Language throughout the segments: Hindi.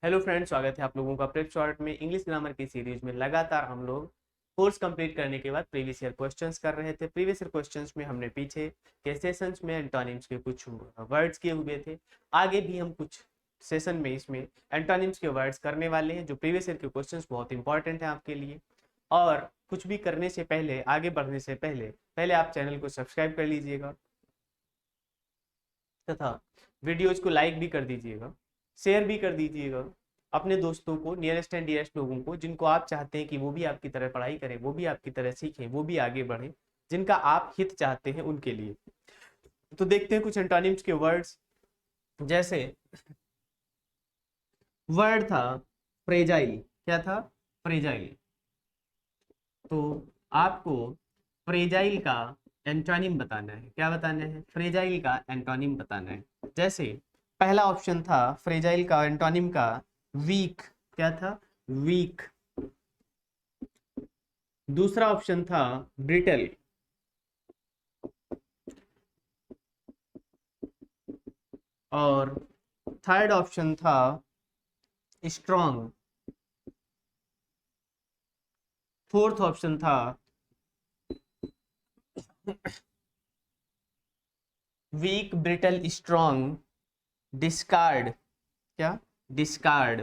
हेलो फ्रेंड्स, स्वागत है आप लोगों का प्रेप शॉर्ट में। इंग्लिश ग्रामर की सीरीज में लगातार हम लोग कोर्स कंप्लीट करने के बाद प्रीवियस ईयर क्वेश्चंस कर रहे थे। प्रीवियस ईयर क्वेश्चंस में हमने पीछे के सेशंस में एंटोनिम्स के कुछ वर्ड्स किए हुए थे। आगे भी हम कुछ सेशन में इसमें एंटोनिम्स के वर्ड्स करने वाले हैं, जो प्रीवियस ईयर के क्वेश्चंस बहुत इंपॉर्टेंट है आपके लिए। और कुछ भी करने से पहले, आगे बढ़ने से पहले पहले आप चैनल को सब्सक्राइब कर लीजिएगा तथा वीडियोज को लाइक भी कर दीजिएगा, शेयर भी कर दीजिएगा अपने दोस्तों को, नियरेस्ट एंड डियरेस्ट लोगों को, जिनको आप चाहते हैं कि वो भी आपकी तरह पढ़ाई करें, वो भी आपकी तरह सीखें, वो भी आगे बढ़ें, जिनका आप हित चाहते हैं उनके लिए। तो देखते हैं कुछ एंटोनिम्स के वर्ड्स। जैसे वर्ड था फ्रेजाइल। क्या था? फ्रेजाइल। तो आपको फ्रेजाइल का एंटोनिम बताना है। क्या बताना है? फ्रेजाइल का एंटोनिम बताना है। जैसे पहला ऑप्शन था फ्रेजाइल का एंटोनिम का वीक। क्या था? वीक। दूसरा ऑप्शन था ब्रिटल। और थर्ड ऑप्शन था स्ट्रॉन्ग। फोर्थ ऑप्शन था वीक, ब्रिटल, स्ट्रॉन्ग, डिस्कार्ड। क्या? डिस्कार्ड।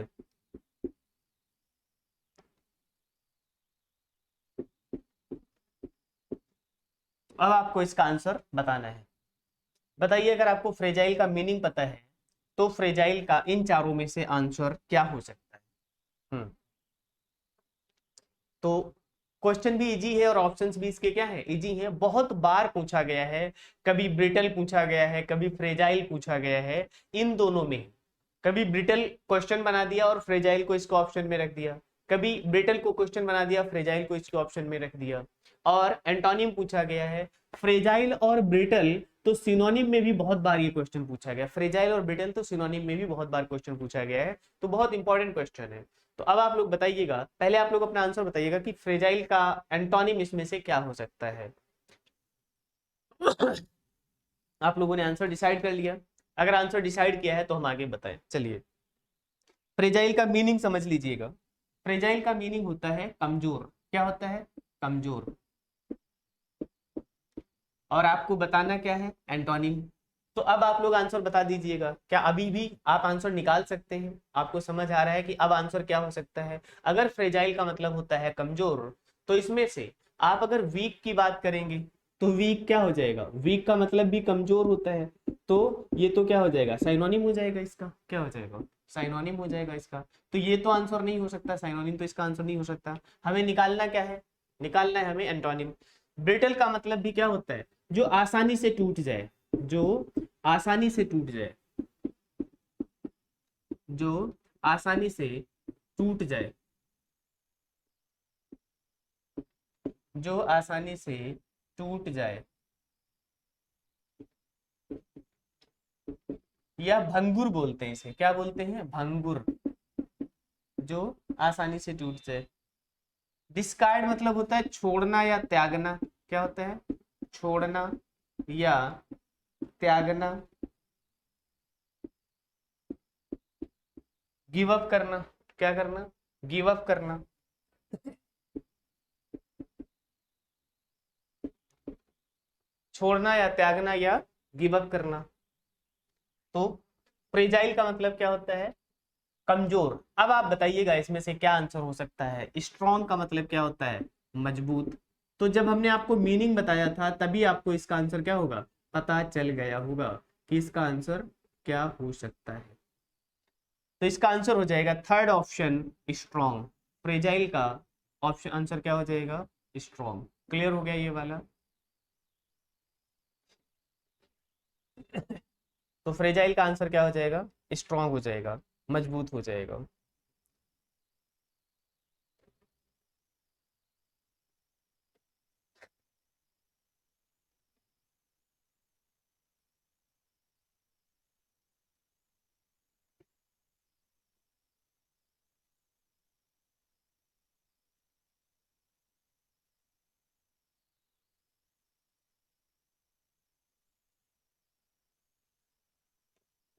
अब आपको इसका आंसर बताना है। बताइए, अगर आपको फ्रेजाइल का मीनिंग पता है तो फ्रेजाइल का इन चारों में से आंसर क्या हो सकता है? तो क्वेश्चन भी इजी है और ऑप्शंस भी इसके क्या है? इजी है। बहुत बार पूछा गया है। कभी ब्रिटल पूछा गया है, कभी फ्रेजाइल पूछा गया है। इन दोनों में कभी ब्रिटल क्वेश्चन बना दिया और फ्रेजाइल को इसको ऑप्शन में रख दिया, कभी ब्रिटल को क्वेश्चन बना दिया, फ्रेजाइल को इसके ऑप्शन में रख दिया। और एंटोनिम पूछा गया है फ्रेजाइल और ब्रिटल। तो सिनोनिम में भी बहुत बार ये क्वेश्चन पूछा गया। फ्रेजाइल और ब्रिटल तो सिनोनिम में भी बहुत बार क्वेश्चन पूछा गया है। तो बहुत इंपॉर्टेंट क्वेश्चन है। तो अब आप लोग बताइएगा, पहले आप लोग अपना आंसर बताइएगा कि फ्रेजाइल का एंटोनिम इसमें से क्या हो सकता है। आप लोगों ने आंसर डिसाइड कर लिया? अगर आंसर डिसाइड किया है तो हम आगे बताएं। चलिए, फ्रेजाइल का मीनिंग समझ लीजिएगा। फ्रेजाइल का मीनिंग होता है कमजोर। क्या होता है? कमजोर। और आपको बताना क्या है? एंटोनिम। तो अब आप लोग आंसर बता दीजिएगा। क्या अभी भी आप आंसर निकाल सकते हैं? आपको समझ आ रहा है कि अब आंसर क्या हो सकता है? अगर फ्रेजाइल का मतलब होता है कमजोर, तो इसमें से आप अगर वीक की बात करेंगे तो वीक क्या हो जाएगा? वीक का मतलब भी कमजोर होता है। तो ये तो क्या हो जाएगा? साइनोनिम हो जाएगा। इसका क्या हो जाएगा? साइनोनिम हो जाएगा इसका। तो ये तो आंसर नहीं हो सकता, साइनोनिम तो इसका आंसर नहीं हो सकता। हमें निकालना क्या है? निकालना है हमें एंटोनिम। ब्रिटल का मतलब भी क्या होता है? जो आसानी से टूट जाए। जो आसानी से टूट जाए। जो आसानी से टूट जाए। जो आसानी से टूट जाए। या भंगुर बोलते हैं इसे। क्या बोलते हैं? भंगुर। जो आसानी से टूट जाए। डिस्कार्ड मतलब होता है छोड़ना या त्यागना। क्या होता है? छोड़ना या त्यागना। गिव अप करना। क्या करना? गिव अप करना। छोड़ना या त्यागना या गिव अप करना। तो फ्रेजाइल का मतलब क्या होता है? कमजोर। अब आप बताइएगा इसमें से क्या आंसर हो सकता है। स्ट्रॉन्ग का मतलब क्या होता है? मजबूत। तो जब हमने आपको मीनिंग बताया था तभी आपको इसका आंसर क्या होगा? पता चल गया होगा कि इसका आंसर क्या हो सकता है। तो इसका आंसर हो जाएगा थर्ड ऑप्शन, स्ट्रॉन्ग। फ्रेजाइल का ऑप्शन आंसर क्या हो जाएगा? स्ट्रॉन्ग। क्लियर हो गया ये वाला? तो फ्रेजाइल का आंसर क्या हो जाएगा? स्ट्रॉन्ग हो जाएगा, मजबूत हो जाएगा।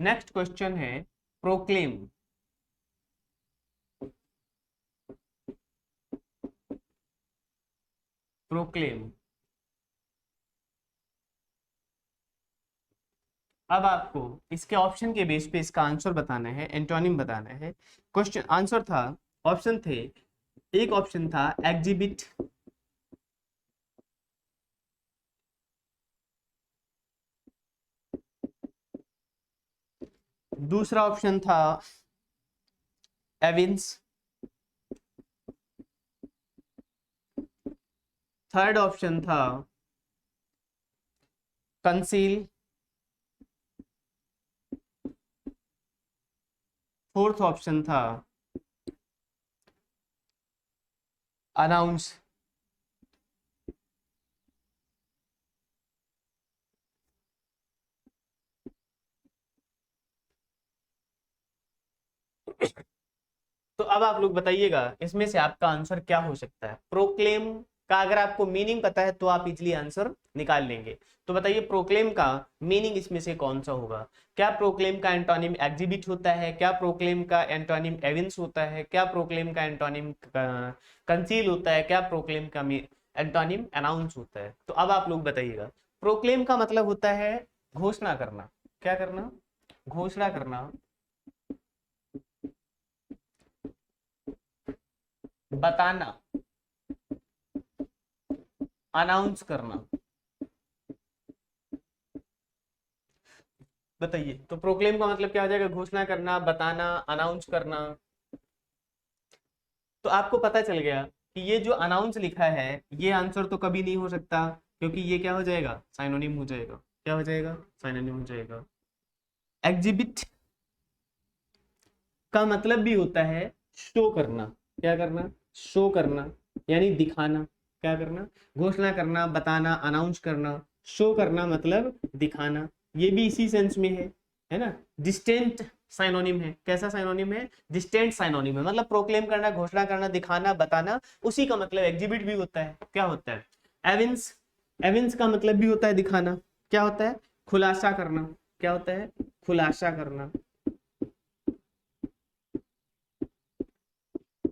नेक्स्ट क्वेश्चन है प्रोक्लेम। प्रोक्लेम। अब आपको इसके ऑप्शन के बेस पे इसका आंसर बताना है, एंटोनिम बताना है। क्वेश्चन आंसर था, ऑप्शन थे, एक ऑप्शन था एग्जिबिट, दूसरा ऑप्शन था एविंस, थर्ड ऑप्शन था कंसील, फोर्थ ऑप्शन था अनाउंस। तो अब आप लोग बताइएगा इसमें से आपका आंसर क्या हो सकता है। प्रोक्लेम का अगर आपको मीनिंग पता है तो आप इजीली आंसर निकाल लेंगे। तो बताइए प्रोक्लेम का मीनिंग इसमें से कौन सा होगा। क्या प्रोक्लेम का एंटोनिम एग्जिबिट होता है, क्या प्रोक्लेम का एंटोनिम एविंस होता है, क्या प्रोक्लेम का एंटोनिम कंसील होता है, क्या प्रोक्लेम का एंटोनिम अनाउंस होता है। तो अब आप लोग बताइएगा। प्रोक्लेम का मतलब होता है घोषणा करना। क्या करना? घोषणा करना, बताना, अनाउंस करना। बताइए तो प्रोक्लेम का मतलब क्या हो जाएगा? घोषणा करना, बताना, अनाउंस करना। तो आपको पता चल गया कि ये जो अनाउंस लिखा है ये आंसर तो कभी नहीं हो सकता, क्योंकि ये क्या हो जाएगा? साइनोनिम हो जाएगा। क्या हो जाएगा? साइनोनिम हो जाएगा। एग्जिबिट का मतलब भी होता है शो करना। क्या करना? शो करना, यानी दिखाना। क्या करना? घोषणा करना, बताना, अनाउंस करना। शो करना मतलब दिखाना, ये भी इसी सेंस में है ना। डिस्टेंट साइनोनिम है। कैसा साइनोनिम है? डिस्टेंट साइनोनिम है। मतलब प्रोक्लेम करना, घोषणा करना, दिखाना, बताना, उसी का मतलब एग्जिबिट भी होता है। क्या होता है? एविंस, एविंस का मतलब भी होता है दिखाना। क्या होता है? खुलासा करना। क्या होता है? खुलासा करना।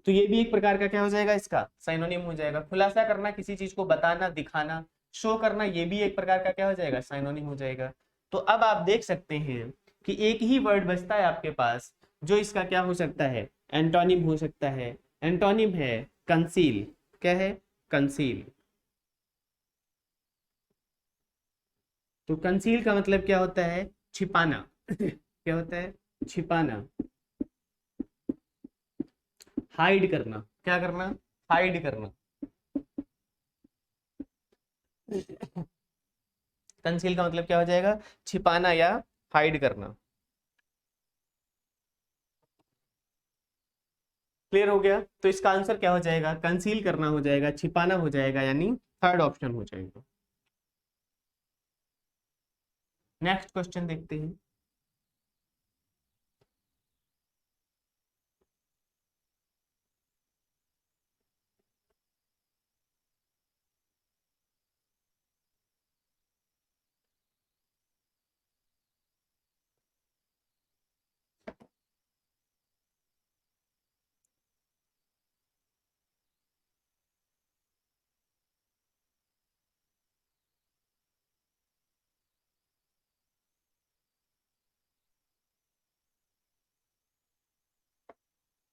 तो ये भी एक प्रकार का क्या हो जाएगा? इसका साइनोनिम हो जाएगा। खुलासा करना, किसी चीज को बताना, दिखाना, शो करना, ये भी एक प्रकार का क्या हो जाएगा? साइनोनिम हो जाएगा। तो अब आप देख सकते हैं कि एक ही वर्ड बचता है आपके पास जो इसका क्या हो सकता है? एंटोनिम हो सकता है। एंटोनिम है कंसील। क्या है? कंसील। तो कंसील का मतलब क्या होता है? छिपाना। क्या होता है? छिपाना, हाइड करना। क्या करना? हाइड करना। कंसील का मतलब क्या हो जाएगा? छिपाना या हाइड करना। क्लियर हो गया? तो इसका आंसर क्या हो जाएगा? कंसील करना हो जाएगा, छिपाना हो जाएगा, यानी थर्ड ऑप्शन हो जाएगा। नेक्स्ट क्वेश्चन देखते हैं।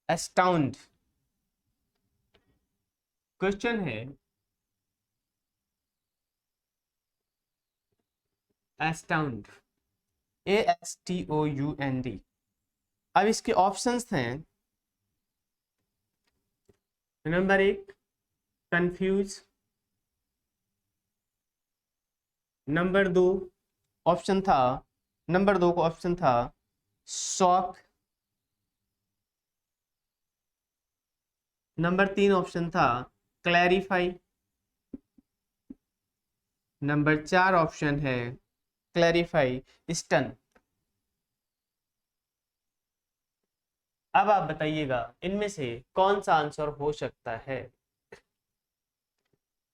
एस्टाउंड क्वेश्चन है। एस्टाउंड, ASTOUND। अब इसके ऑप्शंस हैं। नंबर एक, कंफ्यूज। नंबर दो ऑप्शन था, नंबर दो का ऑप्शन था शॉक। नंबर तीन ऑप्शन था क्लैरिफाई। नंबर चार ऑप्शन है क्लैरिफाई स्टन। अब आप बताइएगा इनमें से कौन सा आंसर हो सकता है।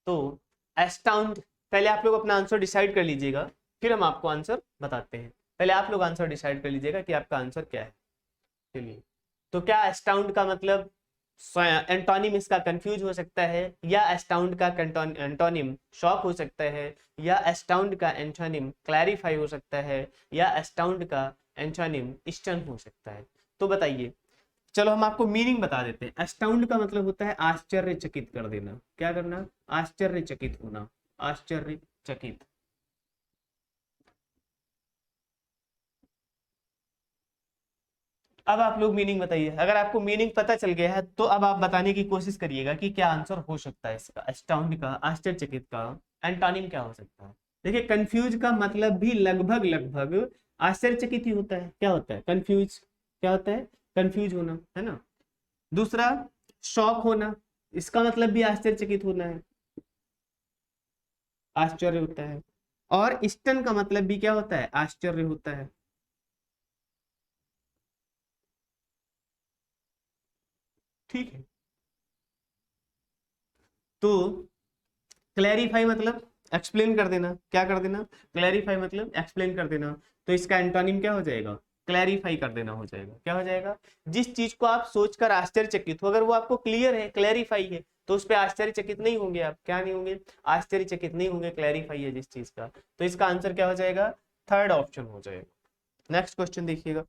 तो एस्टाउंड, पहले आप लोग अपना आंसर डिसाइड कर लीजिएगा, फिर हम आपको आंसर बताते हैं। पहले आप लोग आंसर डिसाइड कर लीजिएगा कि आपका आंसर क्या है। चलिए, तो क्या एस्टाउंड का मतलब एंटोनिम इसका कंफ्यूज हो सकता है, या एस्टाउंड का एंटोनिम शॉक हो सकता है, या एस्टाउंड का एंटोनिम क्लैरिफाई हो सकता है, या एस्टाउंड का एंटोनिम स्टन हो सकता है। तो बताइए, चलो हम आपको मीनिंग बता देते हैं। एस्टाउंड का मतलब होता है आश्चर्यचकित कर देना। क्या करना? आश्चर्यचकित होना, आश्चर्यचकित। अब आप लोग मीनिंग बताइए। अगर आपको मीनिंग पता चल गया है तो अब आप बताने की कोशिश करिएगा कि क्या आंसर हो सकता है इसका, एस्टाउंड का, आश्चर्यचकित का एंटोनिम क्या हो सकता है। देखिए, कंफ्यूज का मतलब भी लगभग लगभग आश्चर्यचकित ही होता है। क्या होता है? कंफ्यूज। क्या होता है? कंफ्यूज होना, है ना। दूसरा, शॉक होना, इसका मतलब भी आश्चर्यचकित होना है, आश्चर्य होता है। और स्टन का मतलब भी क्या होता है? आश्चर्य होता है। ठीक है। तो क्लैरिफाई मतलब एक्सप्लेन कर देना। क्या कर देना? क्लैरिफाई मतलब एक्सप्लेन कर देना। तो इसका एंटोनिम क्या हो जाएगा? क्लैरिफाई कर देना हो जाएगा। क्या हो जाएगा? जिस चीज को आप सोचकर आश्चर्यचकित हो, अगर वो आपको क्लियर है, क्लैरिफाई है, तो उस पर आश्चर्यचकित नहीं होंगे आप। क्या नहीं होंगे? आश्चर्यचकित नहीं होंगे, क्लैरिफाई है जिस चीज का। तो इसका आंसर क्या हो जाएगा? थर्ड ऑप्शन हो जाएगा। नेक्स्ट क्वेश्चन देखिएगा।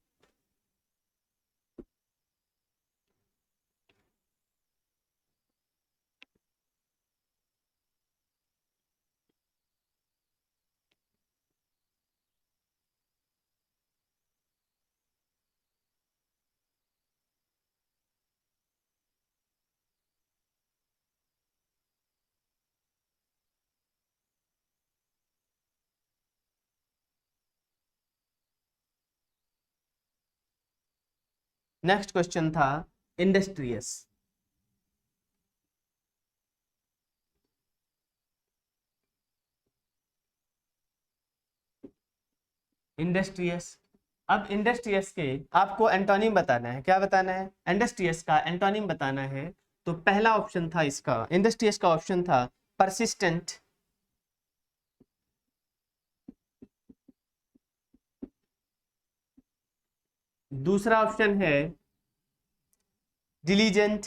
नेक्स्ट क्वेश्चन था इंडस्ट्रियस। इंडस्ट्रियस। अब इंडस्ट्रियस के आपको एंटोनिम बताना है। क्या बताना है? इंडस्ट्रियस का एंटोनिम बताना है। तो पहला ऑप्शन था इसका, इंडस्ट्रियस का ऑप्शन था परसिस्टेंट। दूसरा ऑप्शन है डिलीजेंट।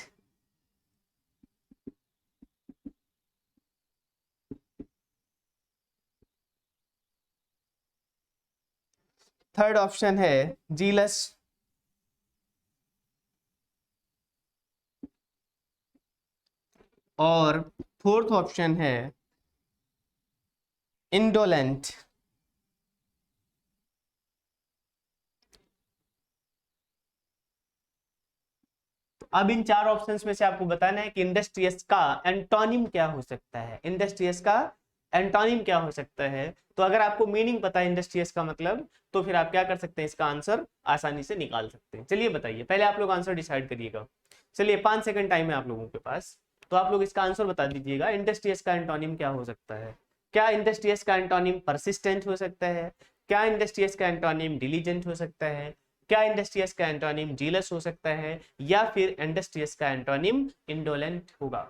थर्ड ऑप्शन है जीलस। और फोर्थ ऑप्शन है इंडोलेंट। अब इन चार ऑप्शंस में से आपको बताना है कि इंडस्ट्रियस का एंटोनिम क्या हो सकता है। इंडस्ट्रियस का एंटोनिम क्या हो सकता है। तो अगर आपको मीनिंग पता है इंडस्ट्रियस का मतलब, तो फिर आप क्या कर सकते हैं, इसका आंसर आसानी से निकाल सकते हैं। चलिए बताइए, पहले आप लोग आंसर डिसाइड करिएगा। चलिए, 5 सेकंड टाइम है आप लोगों के पास। तो आप लोग इसका आंसर बता दीजिएगा, इंडस्ट्रियस का एंटोनिम क्या हो सकता है। क्या इंडस्ट्रियस का एंटोनिम परसिस्टेंट हो सकता है? क्या इंडस्ट्रियस का एंटोनिम डिलीजेंट हो सकता है? क्या इंडस्ट्रियस का एंटोनिम जीलस हो सकता है? या फिर इंडस्ट्रियस का एंटोनिम इंडोलेंट होगा?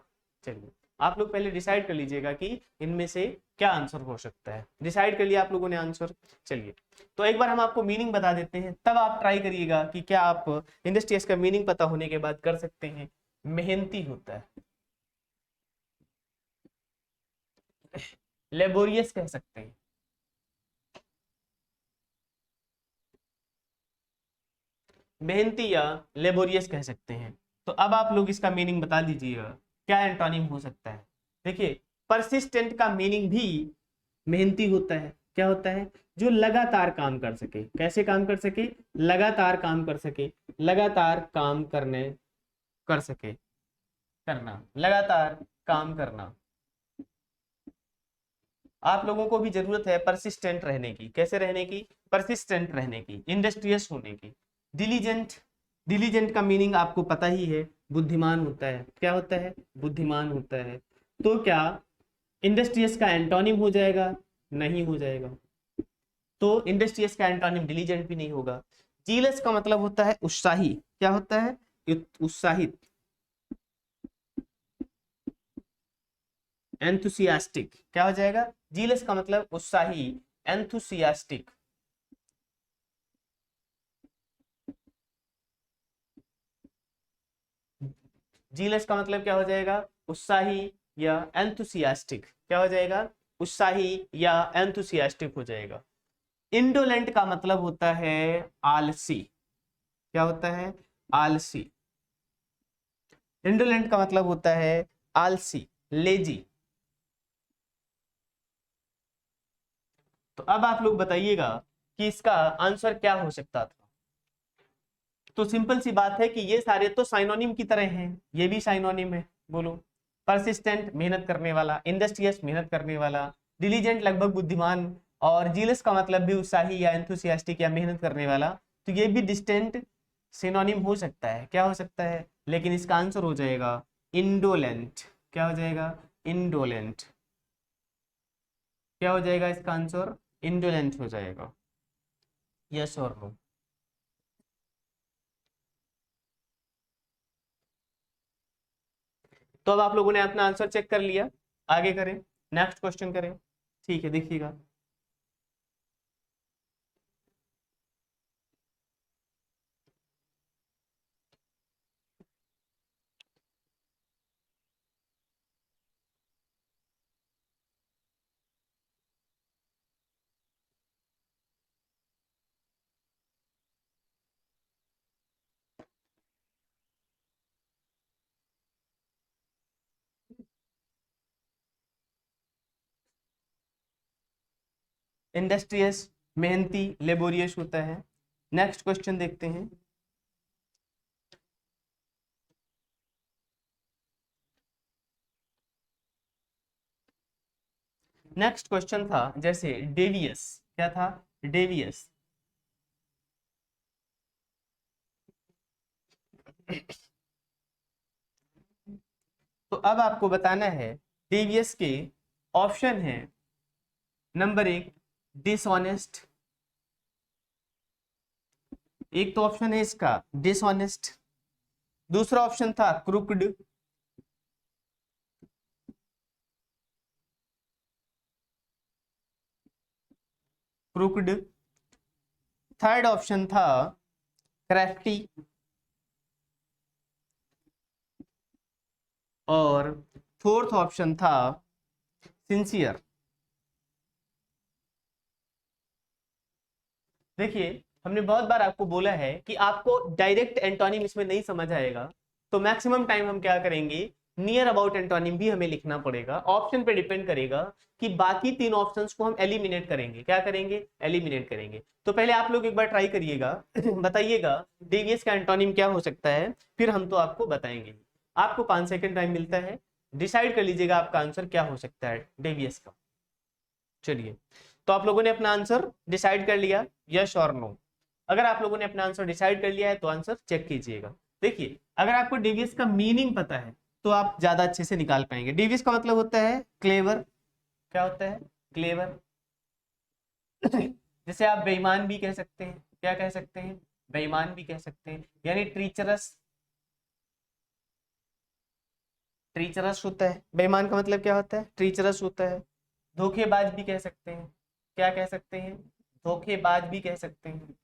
चलिए, आप लोग पहले डिसाइड कर लीजिएगा कि इनमें से क्या आंसर हो सकता है। डिसाइड कर लिया आप लोगों ने आंसर? चलिए, तो एक बार हम आपको मीनिंग बता देते हैं, तब आप ट्राई करिएगा कि क्या आप इंडस्ट्रियस का मीनिंग पता होने के बाद कर सकते हैं। मेहनती होता है, लेबोरियस कह सकते हैं। मेहनती या लेबोरियस कह सकते हैं। तो अब आप लोग इसका मीनिंग बता दीजिएगा, क्या एंटोनिम हो सकता है। देखिए, परसिस्टेंट का मीनिंग भी मेहनती होता है। क्या होता है? जो लगातार काम कर सके। कैसे काम कर सके? लगातार काम कर सके, लगातार काम करने, कर सके, करना, लगातार काम करना। आप लोगों को भी जरूरत है परसिस्टेंट रहने की। कैसे रहने की? परसिस्टेंट रहने की, इंडस्ट्रियस होने की। डिलीजेंट, डिलीजेंट का मीनिंग आपको पता ही है, बुद्धिमान होता है। क्या होता है? बुद्धिमान होता है। तो क्या इंडस्ट्रियस का एंटोनिम हो जाएगा? नहीं हो जाएगा। तो इंडस्ट्रियस का एंटोनिम डिलीजेंट भी नहीं होगा। जीलस का मतलब होता है उत्साही। क्या होता है? उत्साहित, एंथुसियास्टिक। क्या हो जाएगा? जीलस का मतलब उत्साही, एंथुसियास्टिक। जीलस का मतलब क्या हो जाएगा, उत्साही या एंथुसियास्टिक, क्या हो जाएगा, उत्साही या एंथुसियास्टिक हो जाएगा। इंडोलेंट का मतलब होता है आलसी, क्या होता है, आलसी। इंडोलेंट का मतलब होता है आलसी, लेजी। तो अब आप लोग बताइएगा कि इसका आंसर क्या हो सकता था। तो सिंपल सी बात है कि ये सारे तो साइनोनिम की तरह हैं, ये भी साइनोनिम है। बोलो, परसिस्टेंट मेहनत करने वाला, इंडस्ट्रियस मेहनत करने वाला, डिलीजेंट लगभग बुद्धिमान, और जीलस का मतलब भी उत्साही या एंथुसियास्टिक या मेहनत करने वाला। तो ये भी डिस्टेंट सिनोनिम हो सकता है, क्या हो सकता है, लेकिन इसका आंसर हो जाएगा इंडोलेंट। क्या हो जाएगा, इंडोलेंट। क्या हो जाएगा इसका आंसर, इंडोलेंट हो जाएगा। यस और नो। तो अब आप लोगों ने अपना आंसर चेक कर लिया, आगे करें, नेक्स्ट क्वेश्चन करें। ठीक है, देखिएगा। इंडस्ट्रियस मेहनती, लेबोरियस होता है। नेक्स्ट क्वेश्चन देखते हैं। नेक्स्ट क्वेश्चन था जैसे डेवियस, क्या था, डेवियस। तो अब आपको बताना है डेवियस के ऑप्शन है। नंबर एक, डिसऑनेस्ट, एक तो ऑप्शन है इसका डिसऑनेस्ट। दूसरा ऑप्शन था क्रुक्ड, क्रुक्ड। थर्ड ऑप्शन था क्राफ्टी, और फोर्थ ऑप्शन था सिंसियर। देखिए, हमने बहुत बार आपको बोला है कि आपको डायरेक्ट एंटोनिम इसमें नहीं समझ आएगा, तो मैक्सिमम टाइम हम क्या करेंगे, नियर अबाउट एंटोनिम भी हमें लिखना पड़ेगा। ऑप्शन पे डिपेंड करेगा कि बाकी तीन ऑप्शंस को हम एलिमिनेट करेंगे, क्या करेंगे, एलिमिनेट करेंगे। तो पहले आप लोग एक बार ट्राई करिएगा, बताइएगा डेवियस का एंटोनिम क्या हो सकता है, फिर हम तो आपको बताएंगे। आपको 5 सेकंड टाइम मिलता है, डिसाइड कर लीजिएगा आपका आंसर क्या हो सकता है डेवियस का। चलिए, तो आप लोगों ने अपना आंसर डिसाइड कर लिया, यस और नो। अगर आप लोगों ने अपना आंसर डिसाइड कर लिया है तो आंसर चेक कीजिएगा। देखिए, अगर आपको डेवियस का मीनिंग पता है तो आप ज्यादा अच्छे से निकाल पाएंगे। डेवियस का मतलब होता है क्लेवर, क्या होता है, क्लेवर। जैसे आप बेईमान भी कह सकते हैं, क्या कह सकते हैं, बेईमान भी कह सकते हैं, यानी ट्रीचरस, ट्रीचरस होता है। बेईमान का मतलब क्या होता है, ट्रीचरस होता है। धोखेबाज भी कह सकते हैं, क्या कह सकते हैं, धोखेबाज भी कह सकते हैं।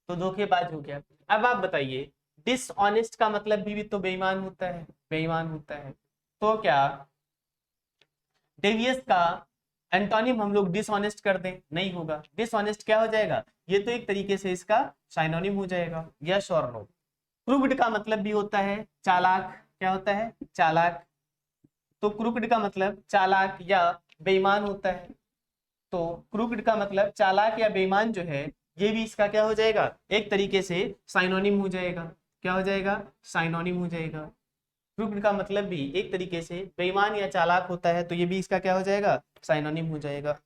तो धोखेबाज हो गया। अब आप बताइए, डिसऑनेस्ट का मतलब भी तो बेईमान होता है, बेईमान होता है। तो क्या डेवियस का एंटोनिम हम लोग डिसऑनेस्ट कर दें, नहीं होगा। डिसऑनेस्ट क्या हो जाएगा, ये तो एक तरीके से इसका साइनोनिम हो जाएगा। यस और नो। क्रूक्ड का मतलब भी होता है चालाक, क्या होता है, चालाक। तो क्रूक्ड का मतलब चालाक या बेईमान होता है। तो क्रूक्ड का मतलब चालाक या बेईमान जो है, ये भी इसका क्या हो जाएगा, एक तरीके से साइनोनिम हो जाएगा। क्या हो जाएगा, साइनोनिम हो जाएगा। क्रूक्ड का मतलब भी एक तरीके से बेईमान या चालाक होता है, तो ये भी इसका क्या हो जाएगा, साइनोनिम हो जाएगा।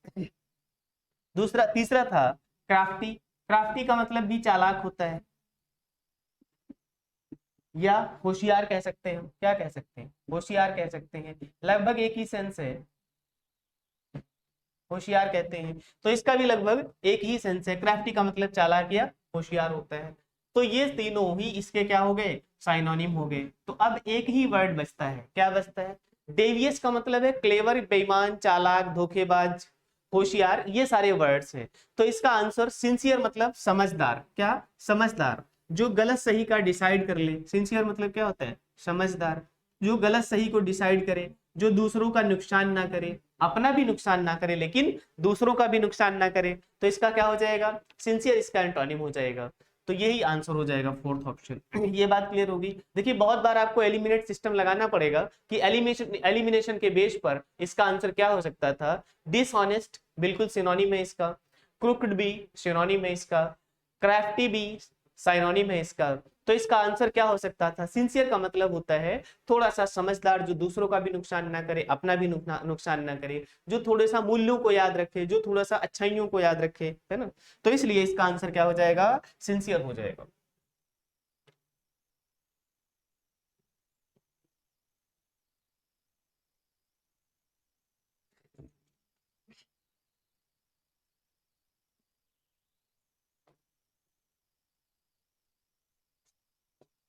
दूसरा, तीसरा था क्राफ्टी। क्राफ्टी का मतलब भी चालाक होता है या होशियार कह सकते हैं, क्या कह सकते हैं, होशियार कह सकते हैं, लगभग एक ही सेंस है, होशियार कहते हैं। तो इसका भी लगभग एक ही सेंस है, क्राफ्टी का मतलब चालाक या होशियार होता है। तो ये तीनों ही इसके क्या हो गए, साइनोनिम हो गए। तो अब एक ही वर्ड बचता है, क्या बचता है, डेवियस का मतलब है क्लेवर, बेईमान, चालाक, धोखेबाज, होशियार, ये सारे वर्ड्स हैं। तो इसका आंसर सिंसियर मतलब समझदार, क्या, समझदार। जो गलत सही का डिसाइड कर ले। सिंसियर मतलब क्या होता है? समझदार। जो गलत सही को डिसाइड करे, जो दूसरों का नुकसान ना करे, अपना भी नुकसान ना करे लेकिन दूसरों का भी नुकसान ना करे, तो इसका क्या हो जाएगा? सिंसियर इसका एंटोनिम हो जाएगा। तो यही आंसर हो जाएगा फोर्थ ऑप्शन। ये बात क्लियर होगी। देखिए बहुत बार आपको एलिमिनेट सिस्टम लगाना पड़ेगा कि एलिमिनेशन के बेस पर इसका आंसर क्या हो सकता था। डिसऑनेस्ट बिल्कुल सिनोनिम है इसका, क्रुक्ड भी सिनोनिम है इसका, क्राफ्टी भी सिनोनिम है इसका। तो इसका आंसर क्या हो सकता था? सिंसियर का मतलब होता है थोड़ा सा समझदार, जो दूसरों का भी नुकसान ना करे, अपना भी नुकसान ना करे, जो थोड़े सा मूल्यों को याद रखे, जो थोड़ा सा अच्छाइयों को याद रखे, है ना। तो इसलिए इसका आंसर क्या हो जाएगा? सिंसियर हो जाएगा।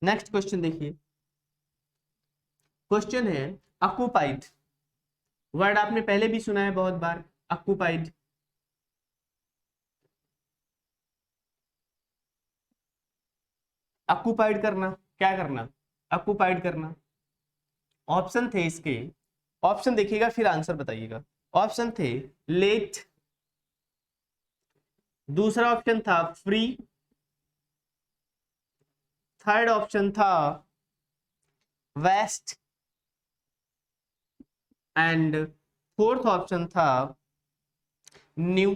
नेक्स्ट क्वेश्चन देखिए। क्वेश्चन है ऑक्यूपाइड। वर्ड आपने पहले भी सुना है बहुत बार, ऑक्यूपाइड। ऑक्यूपाइड करना, क्या करना? ऑक्यूपाइड करना। ऑप्शन थे इसके, ऑप्शन देखिएगा फिर आंसर बताइएगा। ऑप्शन थे लेट, दूसरा ऑप्शन था फ्री, थर्ड ऑप्शन था वेस्ट, एंड फोर्थ ऑप्शन था न्यू।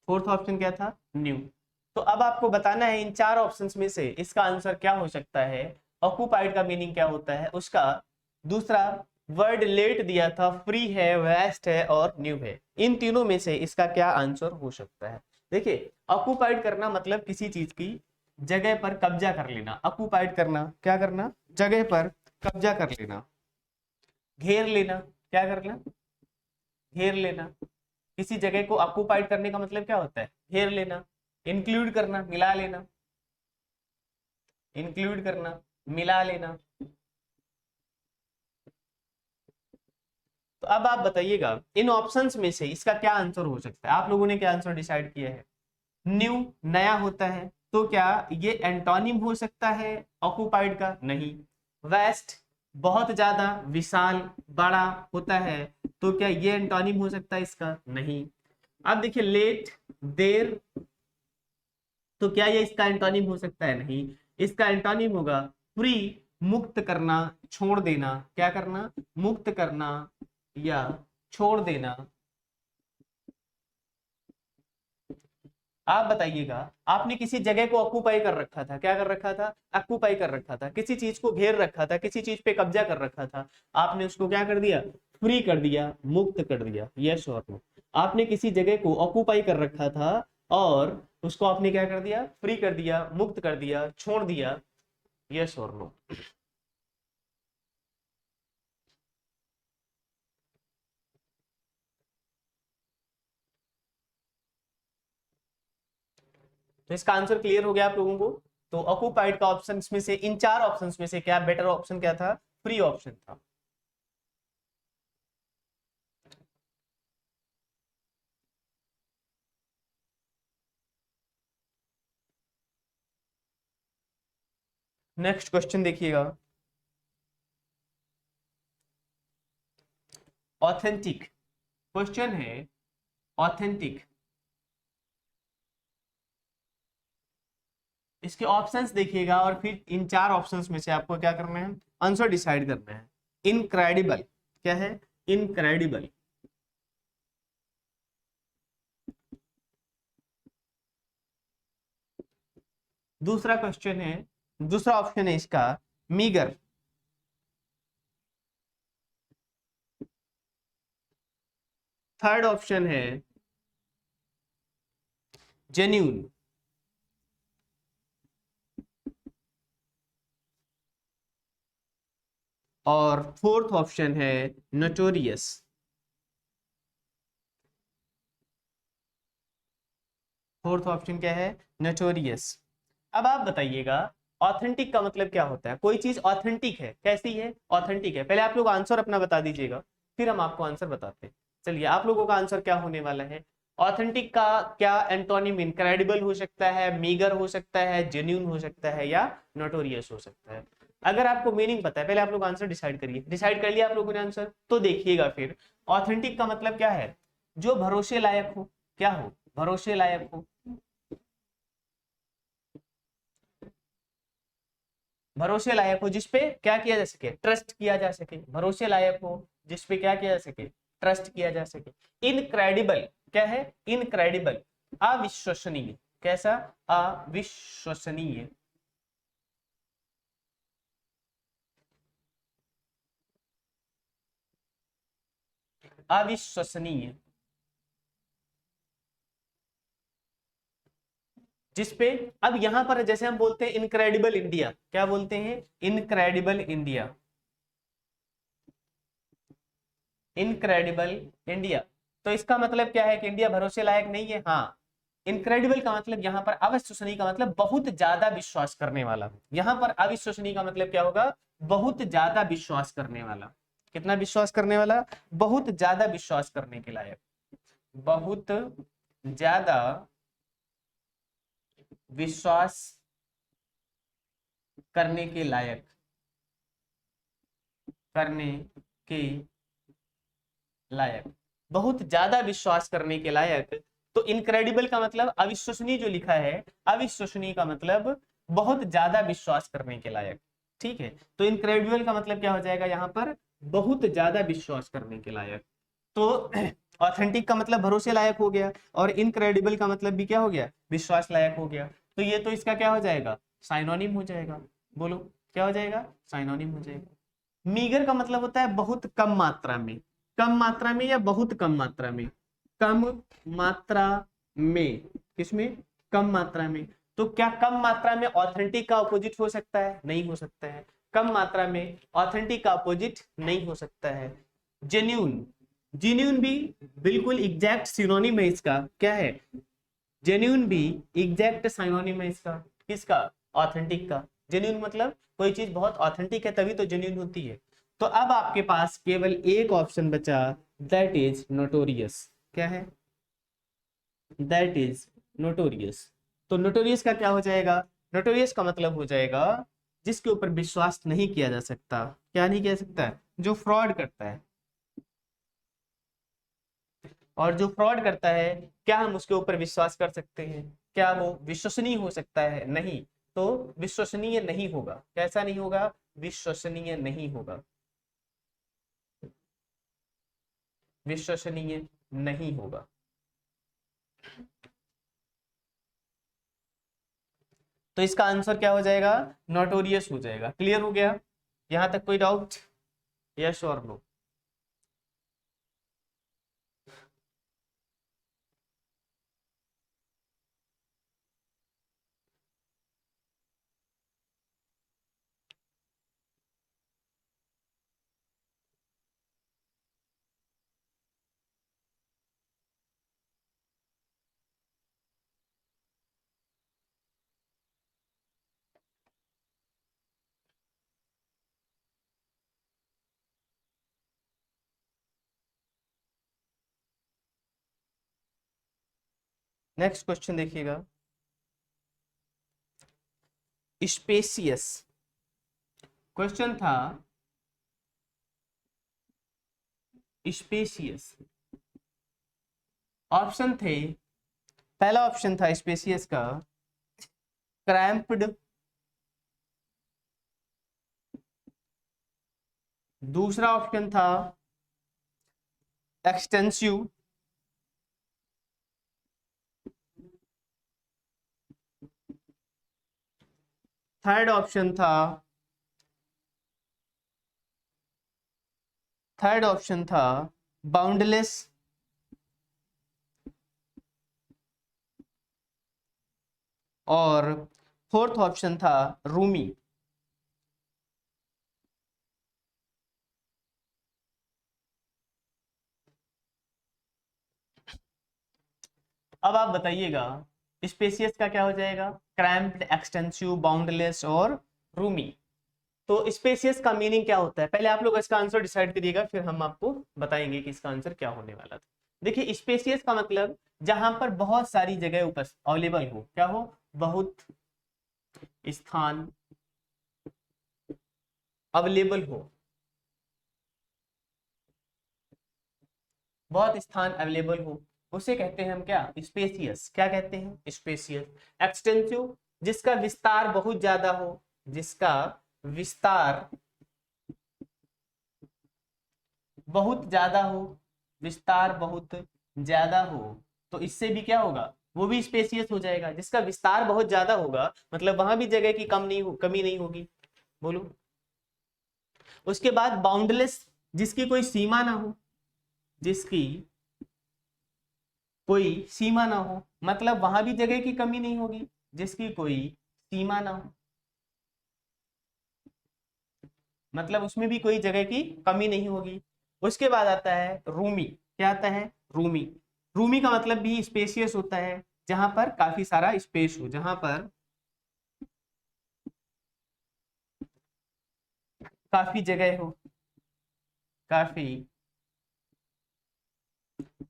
फोर्थ ऑप्शन क्या था? न्यू। तो अब आपको बताना है इन चार ऑप्शंस में से इसका आंसर क्या हो सकता है। ऑक्यूपाइड का मीनिंग क्या होता है उसका। दूसरा वर्ड लेट दिया था, फ्री है, वेस्ट है और न्यू है। इन तीनों में से इसका क्या आंसर हो सकता है? देखिए ऑक्यूपाइड करना मतलब किसी चीज की जगह पर कब्जा कर लेना। ऑक्यूपाइड करना क्या करना? जगह पर कब्जा कर लेना, घेर लेना। क्या करना? घेर लेना। किसी जगह को ऑक्यूपाइड करने का मतलब क्या होता है? घेर लेना। इंक्लूड करना, मिला लेना। इंक्लूड करना, मिला लेना। तो अब आप बताइएगा इन ऑप्शंस में से इसका क्या आंसर हो सकता है। आप लोगों ने क्या आंसर डिसाइड किया है? न्यू नया होता है, तो क्या ये एंटोनिम हो सकता है ऑक्यूपाइड का? नहीं। वेस्ट बहुत ज्यादा विशाल बड़ा होता है, तो क्या ये एंटोनिम हो सकता है इसका? नहीं। अब देखिए लेट देर, तो क्या ये इसका एंटोनिम हो सकता है? नहीं। इसका एंटोनिम होगा फ्री, मुक्त करना, छोड़ देना। क्या करना? मुक्त करना या छोड़ देना। आप बताइएगा, आपने किसी जगह को ऑक्यूपाई कर रखा था। क्या कर रखा था? ऑक्यूपाई कर रखा था। किसी चीज को घेर रखा था, किसी चीज पे कब्जा कर रखा था। आपने उसको क्या कर दिया? फ्री कर दिया, मुक्त कर दिया। यस और नो। आपने किसी जगह को ऑक्यूपाई कर रखा था और उसको आपने क्या कर दिया? फ्री कर दिया, मुक्त कर दिया, छोड़ दिया। यस और नो। तो इसका आंसर क्लियर हो गया आप लोगों को। तो ऑक्यूपाइड का ऑप्शन में से, इन चार ऑप्शन में से क्या बेटर ऑप्शन क्या था? फ्री ऑप्शन था। नेक्स्ट क्वेश्चन देखिएगा। ऑथेंटिक क्वेश्चन है। ऑथेंटिक, इसके ऑप्शंस देखिएगा और फिर इन चार ऑप्शंस में से आपको क्या करना है? आंसर डिसाइड करना है। इनक्रेडिबल, क्या है? इनक्रेडिबल। दूसरा क्वेश्चन है, दूसरा ऑप्शन है इसका मीगर। थर्ड ऑप्शन है जेन्यून। और फोर्थ ऑप्शन है नोटोरियस। फोर्थ ऑप्शन क्या है? नोटोरियस। अब आप बताइएगा ऑथेंटिक का मतलब क्या होता है। कोई चीज ऑथेंटिक है, कैसी है? ऑथेंटिक है। पहले आप लोग आंसर अपना बता दीजिएगा, फिर हम आपको आंसर बताते हैं। चलिए आप लोगों का आंसर क्या होने वाला है? ऑथेंटिक का क्या एंटोनिम इनक्रेडिबल हो सकता है, मीगर हो सकता है, जेन्यून हो सकता है, या नोटोरियस हो सकता है। अगर आपको मीनिंग पता है, पहले आप लोग आंसर डिसाइड करिए। डिसाइड कर लिया आप लोगों ने आंसर, तो देखिएगा फिर ऑथेंटिक का मतलब क्या है, जो भरोसे लायक हो। क्या हो, भरोसे लायक हो। भरोसे लायक हो जिसपे क्या किया जा सके, ट्रस्ट किया जा सके। भरोसे लायक हो जिसपे क्या किया जा सके, ट्रस्ट किया जा सके। इनक्रेडिबल क्या है, इनक्रेडिबल, अविश्वसनीय। कैसा, अविश्वसनीय। अविश्वसनीय जिसपे, अब यहां पर जैसे हम बोलते हैं इनक्रेडिबल इंडिया, क्या बोलते हैं, इनक्रेडिबल इंडिया, इनक्रेडिबल इंडिया। तो इसका मतलब क्या है कि इंडिया भरोसे लायक नहीं है। हाँ, इनक्रेडिबल का मतलब यहां पर, अविश्वसनीय का मतलब बहुत ज्यादा विश्वास करने वाला। यहां पर अविश्वसनीय का मतलब क्या होगा, बहुत ज्यादा विश्वास करने वाला। कितना विश्वास करने वाला, बहुत ज्यादा विश्वास करने के लायक, बहुत ज्यादा विश्वास करने के लायक, करने के लायक, बहुत ज्यादा विश्वास करने के लायक। तो इनक्रेडिबल का मतलब अविश्वसनीय जो लिखा है, अविश्वसनीय का मतलब बहुत ज्यादा विश्वास करने के लायक। ठीक है, तो इनक्रेडिबल का मतलब क्या हो जाएगा यहाँ पर, बहुत ज्यादा विश्वास करने के लायक। तो ऑथेंटिक का मतलब भरोसे लायक हो गया, और इनक्रेडिबल का मतलब भी क्या हो गया, विश्वास लायक हो गया। तो ये तो इसका क्या हो जाएगा, साइनोनिम हो जाएगा। बोलो क्या हो जाएगा, साइनोनिम हो जाएगा। मीगर का मतलब होता है बहुत कम मात्रा में, कम मात्रा में या बहुत कम मात्रा में, कम मात्रा में, किसमें, कम मात्रा में। तो क्या कम मात्रा में ऑथेंटिक का अपोजिट हो सकता है, नहीं हो सकता है। कम मात्रा में ऑथेंटिक का अपोजिट नहीं हो सकता है। जेन्यून, जेन्यून भी बिल्कुल एग्जैक्ट सिनोनिम है इसका, क्या है, जेन्यून भी एग्जैक्ट सिनोनिम है इसका, किसका, ऑथेंटिक का। जेन्यून मतलब कोई चीज बहुत ऑथेंटिक है तभी तो जेन्यून होती है। तो अब आपके पास केवल एक ऑप्शन बचा, दैट इज नोटोरियस। क्या है, दैट इज नोटोरियस। तो नोटोरियस का क्या हो जाएगा, नोटोरियस का मतलब हो जाएगा जिसके ऊपर विश्वास नहीं किया जा सकता। क्या नहीं किया जा सकता, जो फ्रॉड करता है। और जो फ्रॉड करता है, क्या हम उसके ऊपर विश्वास कर सकते हैं, क्या वो विश्वसनीय हो सकता है, नहीं। तो विश्वसनीय नहीं होगा, कैसा नहीं होगा, विश्वसनीय नहीं होगा, विश्वसनीय नहीं होगा। तो इसका आंसर क्या हो जाएगा, नोटोरियस हो जाएगा। क्लियर हो गया, यहां तक कोई डाउट, यस और नो। नेक्स्ट क्वेश्चन देखिएगा, स्पेसियस क्वेश्चन था, स्पेसियस ऑप्शन थे, पहला ऑप्शन था स्पेसियस का क्रैम्प्ड, दूसरा ऑप्शन था एक्सटेंसिव, थर्ड ऑप्शन था, थर्ड ऑप्शन था बाउंडलेस, और फोर्थ ऑप्शन था रूमी। अब आप बताइएगा स्पेसियस का क्या हो जाएगा, क्रैम्प्ड, एक्सटेंसिव, बाउंडलेस और रूमी। तो स्पेसियस का मीनिंग क्या होता है, पहले आप लोग इसका आंसर डिसाइड करिएगा, फिर हम आपको बताएंगे कि इसका आंसर क्या होने वाला था। देखिए स्पेसियस का मतलब जहां पर बहुत सारी जगह उपस्थित अवेलेबल हो, क्या हो, बहुत स्थान अवेलेबल हो, बहुत स्थान अवेलेबल हो, उसे कहते हैं हम क्या, स्पेसियस। क्या कहते हैं, स्पेसियस। एक्सटेंसिव, जिसका विस्तार बहुत ज्यादा हो, जिसका विस्तार बहुत ज्यादा हो, विस्तार बहुत ज्यादा हो, तो इससे भी क्या होगा, वो भी स्पेसियस हो जाएगा। जिसका विस्तार बहुत ज्यादा होगा मतलब वहां भी जगह की कमी नहीं होगी। बोलो। उसके बाद बाउंडलेस, जिसकी कोई सीमा ना हो, जिसकी कोई सीमा ना हो, मतलब वहां भी जगह की कमी नहीं होगी, जिसकी कोई सीमा ना हो, मतलब उसमें भी कोई जगह की कमी नहीं होगी। उसके बाद आता है रूमी। क्या आता है, रूमी। रूमी का मतलब भी स्पेशियस होता है, जहां पर काफी सारा स्पेस हो, जहां पर काफी जगह हो, काफी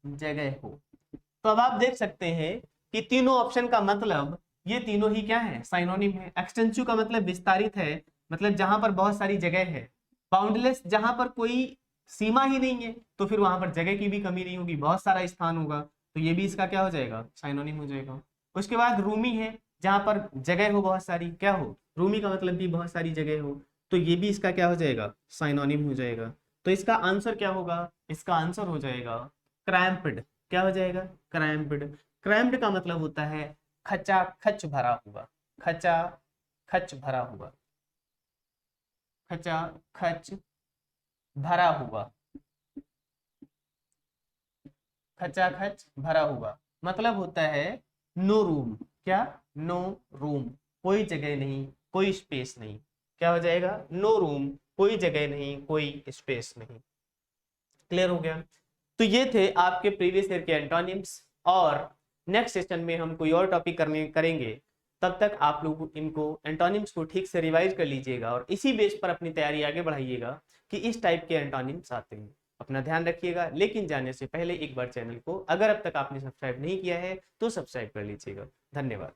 जगह हो। तो अब आप देख सकते हैं कि तीनों ऑप्शन का मतलब, ये तीनों ही क्या है, साइनोनिम है। एक्सटेंसिव का मतलब विस्तारित है, मतलब जहां पर बहुत सारी जगह है। बाउंडलेस, जहां पर कोई सीमा ही नहीं है, तो फिर वहां पर जगह की भी कमी नहीं होगी, बहुत सारा स्थान होगा, तो ये भी इसका क्या हो जाएगा, साइनोनिम हो जाएगा। उसके बाद रूमी है, जहां पर जगह हो बहुत सारी, क्या हो, रूमी का मतलब भी बहुत सारी जगह हो, तो ये भी इसका क्या हो जाएगा, साइनोनिम हो जाएगा। तो इसका आंसर क्या होगा, इसका आंसर हो जाएगा क्रैम्प्ड। क्या हो जाएगा, क्रैम्प्ड। क्रैम्प्ड का मतलब होता है खचा खच भरा हुआ, खचा खच भरा हुआ, खचा खच भरा हुआ, खचा खच भरा हुआ, मतलब होता है नो रूम। क्या, नो रूम, कोई जगह नहीं, कोई स्पेस नहीं। क्या हो जाएगा, नो रूम, कोई जगह नहीं, कोई स्पेस नहीं। क्लियर हो गया। तो ये थे आपके प्रीवियस ईयर के एंटोनिम्स, और नेक्स्ट सेशन में हम कोई और टॉपिक करेंगे। तब तक आप लोग इनको एंटोनिम्स को ठीक से रिवाइज कर लीजिएगा और इसी बेस पर अपनी तैयारी आगे बढ़ाइएगा कि इस टाइप के एंटोनिम्स आते हैं। अपना ध्यान रखिएगा, लेकिन जाने से पहले एक बार चैनल को अगर अब तक आपने सब्सक्राइब नहीं किया है तो सब्सक्राइब कर लीजिएगा। धन्यवाद।